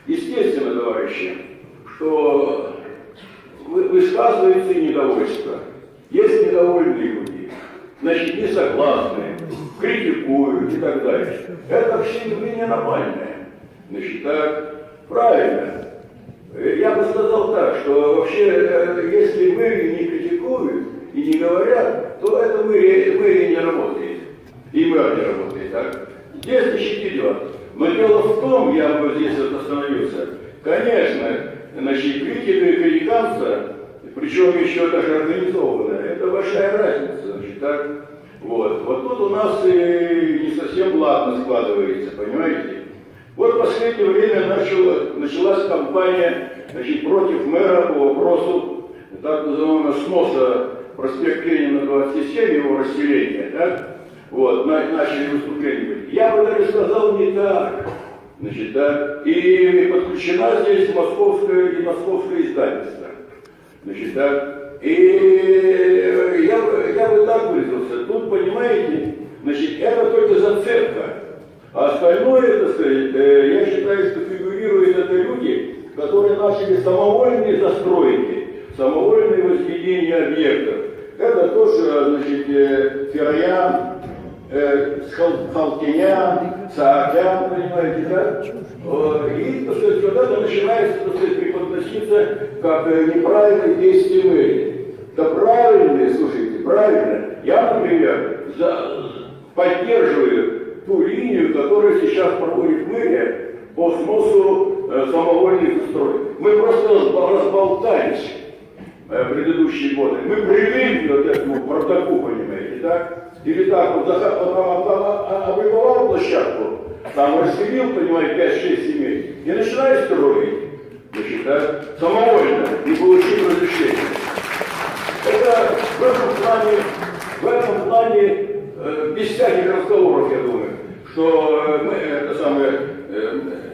Естественно, товарищи, что высказывается недовольство. Есть недовольные люди, значит, несогласные, критикуют и так далее. Это вообще явление нормальное. Значит, так, правильно. Я бы сказал так, что вообще, если в мэрии не критикуют и не говорят, то это в мэрии не работает. И мэр не работает, так? Здесь ищите дела. Но дело в том, я бы здесь остановился, конечно, значит, критика и критиканство, причем еще даже организованное, это большая разница, значит, так? Вот тут у нас и не совсем ладно складывается, понимаете? Вот в последнее время началась кампания, значит, против мэра по вопросу так называемого сноса проспект Ленина 27, его расселения, да? Вот, начали выступления. Я бы даже сказал не так. Значит, да? И подключена здесь московское издательство. Значит, да? И я бы так выразился. Тут, понимаете, значит, это только зацепка. А остальное, так сказать, я считаю, что фигурируют это люди, которые начали самовольные застройки, самовольные возведения объектов. Это тоже, значит, Фероян, Халтинян, Саакян, понимаете, да? И, так сказать, вот это начинается, так сказать, преподноситься как неправильные действия мэрии. Да правильные, слушайте, правильно. Я, например, поддерживаю ту линию, которую сейчас проводит мэрия по сносу самовольных строек. Мы просто разболтались в предыдущие годы. Мы привыкли вот этому бардаку, понимаете, так? Или так вот облюбовал площадку, там расселил, понимаете, 5-6 семей, и начинает строить, значит, да, самовольно, не получив разрешения. Это в этом плане без всяких разговоров, я думаю, что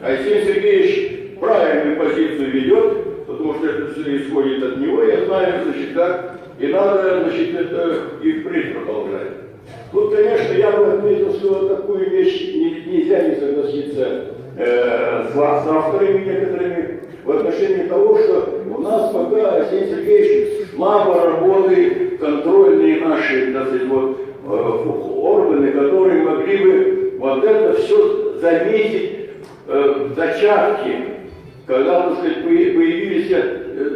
Арсений Сергеевич правильную позицию ведет, потому что это все исходит от него, я знаю, значит, так, и надо, значит, это и впредь продолжать. Тут, конечно, я бы отметил, что такую вещь нельзя не согласиться с авторами некоторыми в отношении того, что у нас пока, Арсений Сергеевич, слабо работают контрольные наши, так сказать, вот, органы, которые могли бы вот это все заметить в зачатке, когда, так сказать, появились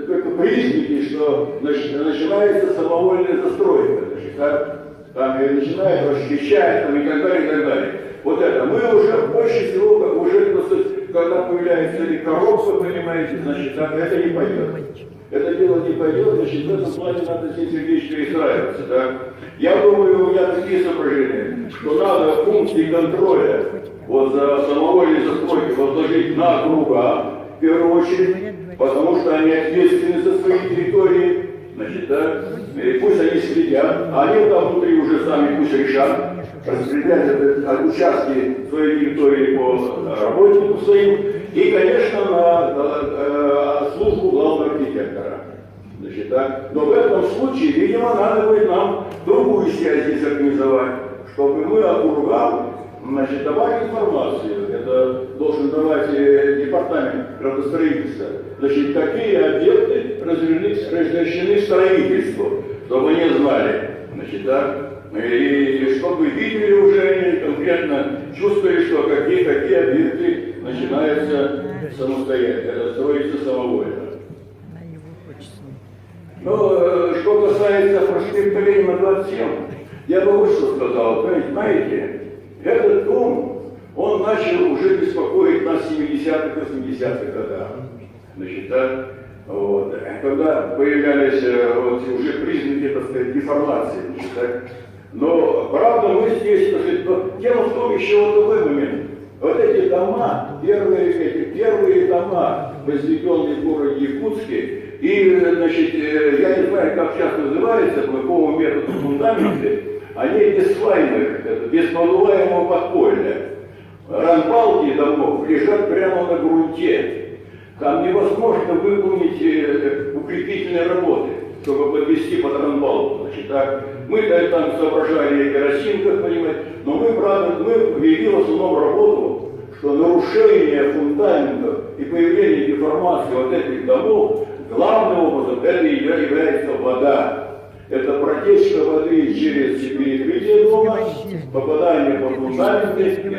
только признаки, что начинается самовольная застройка, значит, там и начинает расхищать, там, и так далее, и так далее. Вот это. Мы уже больше всего, как уже, когда появляется или коробка, понимаете, значит, это не пойдет. Это дело не пойдет, значит, в этом плане надо Арсений Сергеевич перестраиваться, да. Я думаю, у меня такие соображения, что надо функции контроля вот за самовольной застройкой возложить на округа, в первую очередь, потому что они ответственны за свои территории, значит, да, и пусть они следят, а они там внутри уже сами пусть решат, распределять участки своей территории по работникам своим, и, конечно, на службу главного архитектора. Значит, да. Но в этом случае, видимо, надо будет нам другую связь здесь организовать, чтобы мы округам, значит, давали информацию. Это должен давать департамент градостроительства. Значит, какие объекты разрешены строительству, чтобы они знали. Значит, да. И чтобы видели уже конкретно, чувствовали, что какие объекты начинаются самостоятельно, строятся самовольно. Но что касается проспекта Ленина 27, я бы вот что сказал, знаете, этот дом, он начал уже беспокоить нас в 70-х, 80-х годах. Значит, да, вот, когда появлялись вот, уже признаки, так сказать, деформации. Значит, да. Но, правда, мы здесь, так сказать, дело в том, еще вот такой момент. Вот эти дома, первые дома, возведенные в городе Якутске, и, значит, я не знаю, как сейчас называется, по какому методу фундаменты, они без свайных, без продуваемого подполья. Рампалки домов лежат прямо на грунте. Там невозможно выполнить укрепительные работы, чтобы подвести под рампалку. Значит, так. Мы там соображали керосинках, понимаете, но мы, правда, вели в основном работу, что нарушение фундаментов и появление информации вот этих домов, главным образом это является вода. Это протечка воды через перекрытие дома, попадание под фундаменты, и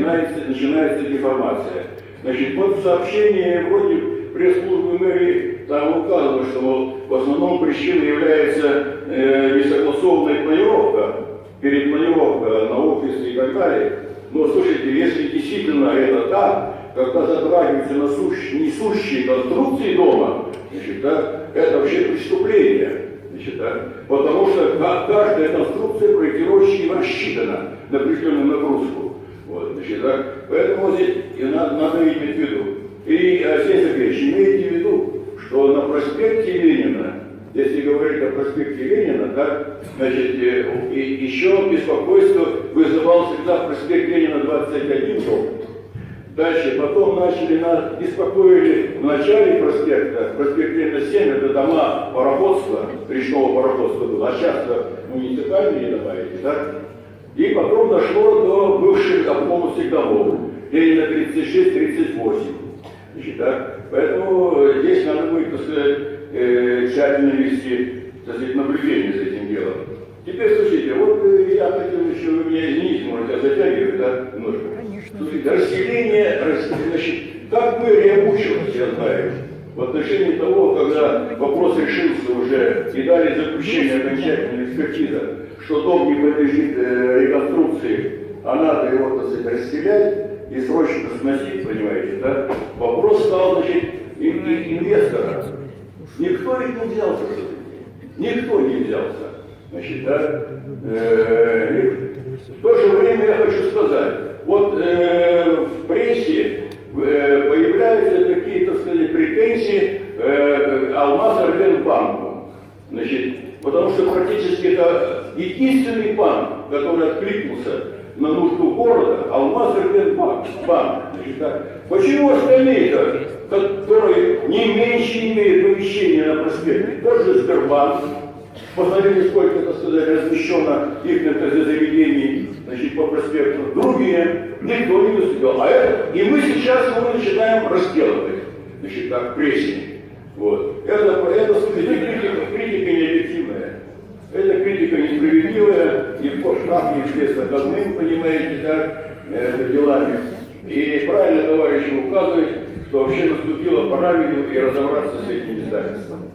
начинается деформация. Значит, вот в сообщении вроде пресс-службы мэрии там указано, что в основном причиной является несогласованная планировка, перепланировка на офисы и так далее. Но слушайте, если действительно это так, когда затрагиваются несущие конструкции дома, значит, да, это вообще преступление. Значит, да, потому что каждая конструкция проектировщиком рассчитана на определенную нагрузку. Вот, значит, да, поэтому здесь надо иметь в виду. И, Алексей Сергеевич, имейте в виду, что на проспекте Ленина, если говорить о проспекте Ленина, так, значит, еще беспокойство вызывал всегда проспект Ленина 21 дом. Дальше, потом начали нас беспокоили в начале проспекта, проспект Ленина 7, это дома пароходства, речного пароходства было, а сейчас муниципальные дома эти, да? И потом дошло до бывших обломовских домов, Ленина 36-38. Значит, да? Поэтому здесь надо будет, так сказать, тщательно вести, так сказать, наблюдение за этим делом. Теперь, слушайте, вот я хотел еще, вы меня извините, может, я затягиваю, да, немножко. Слушайте, расселение, значит, как мэрия мучилась, я знаю, в отношении того, когда вопрос решился уже и дали заключение окончательной экспертизы, что дом не подлежит реконструкции, а надо его, так сказать, расселять и срочно сносить, понимаете, да? Вопрос стал, значит, инвестора. Никто ведь не взялся, никто не взялся. Значит, да? В то же время я хочу сказать, вот в прессе появляются такие, так сказать, претензии Алмаз-Арбенбанку. Значит, потому что практически это единственный банк, который откликнулся на нужду города, Алмаз-Арбенбанк. Значит, да? Почему остальные-то, которые не меньше имеют помещение на проспекте, тот же Сбербанк, посмотрите, сколько, так сказать, размещено их заведений, значит, по проспекту. Другие никто не выступил. А это, и мы сейчас его начинаем разделывать, значит, так, в прессе. Вот. Это, слушайте, критика необъективная. Это критика несправедливая, и по штраф неизвестно казным, понимаете, да, делами. И правильно товарищи указывают, что вообще наступила пора и разобраться с этими издательствами.